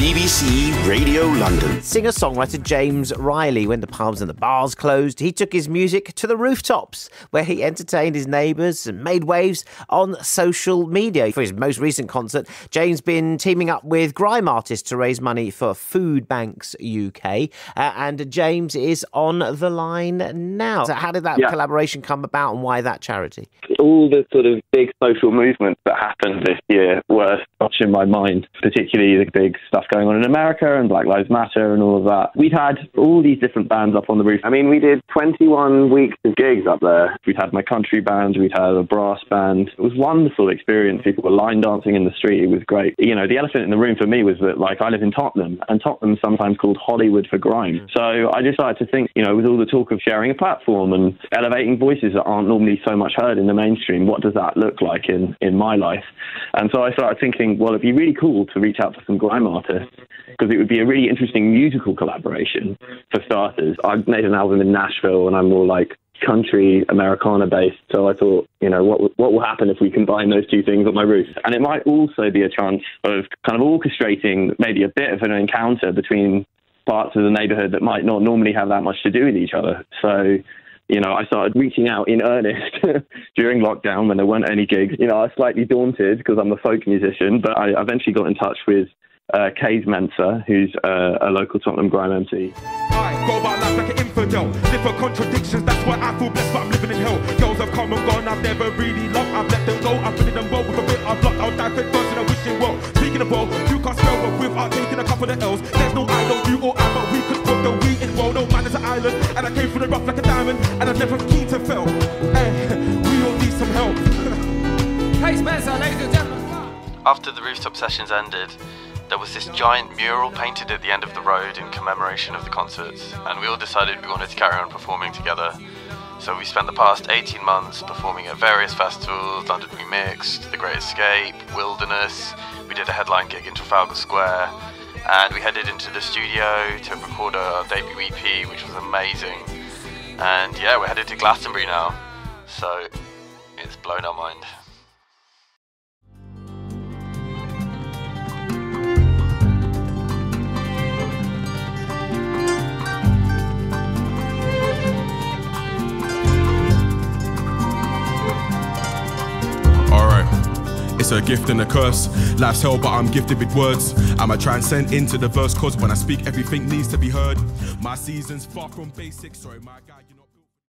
BBC Radio London. Singer-songwriter James Riley, when the pubs and the bars closed, he took his music to the rooftops, where he entertained his neighbours and made waves on social media. For his most recent concert, James been teaming up with grime artists to raise money for Food Banks UK, and James is on the line now. So how did that collaboration come about, and why that charity? All the sort of big social movements that happened this year were much in my mind, particularly the big stuff going on in America and Black Lives Matter and all of that. We'd had all these different bands up on the roof. I mean, we did 21 weeks of gigs up there. We'd had my country band, we'd had a brass band. It was a wonderful experience. People were line dancing in the street. It was great. You know, the elephant in the room for me was that, like, I live in Tottenham, and Tottenham's sometimes called Hollywood for grime. So I decided to think, you know, with all the talk of sharing a platform and elevating voices that aren't normally so much heard in the mainstream, what does that look like in my life? And so I started thinking, well, it'd be really cool to reach out to some grime artists, because it would be a really interesting musical collaboration for starters. I've made an album in Nashville, and I'm more like country Americana based, so I thought, you know, what will happen if we combine those two things on my roof? And it might also be a chance of kind of orchestrating maybe a bit of an encounter between parts of the neighborhood that might not normally have that much to do with each other. So, you know, I started reaching out in earnest during lockdown when there weren't any gigs. You know, I was slightly daunted because I'm a folk musician, but I eventually got in touch with Kays Mensa, who's a local Tottenham grime MC. I go about life like an infidel, live for contradictions, that's why I feel blessed, but I'm living in hell. Girls have come and gone, I've never really loved, I've let them go, I've been them well with a bit of luck, I'll die for dogs and I wish it well. Speaking of well, you can't spell, but without taking a couple of L's, there's no I, don't you or I, but we could put the wheat in well. No man is an island, and I came from the rough like a diamond, and I've never keen to fail. We all need some help. Kays Mensa, ladies and gentlemen. After the rooftop sessions ended, there was this giant mural painted at the end of the road in commemoration of the concerts, and we all decided we wanted to carry on performing together. So we spent the past 18 months performing at various festivals: London Remixed, The Great Escape, Wilderness. We did a headline gig in Trafalgar Square, and we headed into the studio to record our debut EP, which was amazing. And yeah, we're headed to Glastonbury now, so it's blown our mind. It's a gift and a curse. Life's hell, but I'm gifted with words. I'ma transcend into the verse, cause when I speak, everything needs to be heard. My season's far from basic. Sorry, my guy, you know.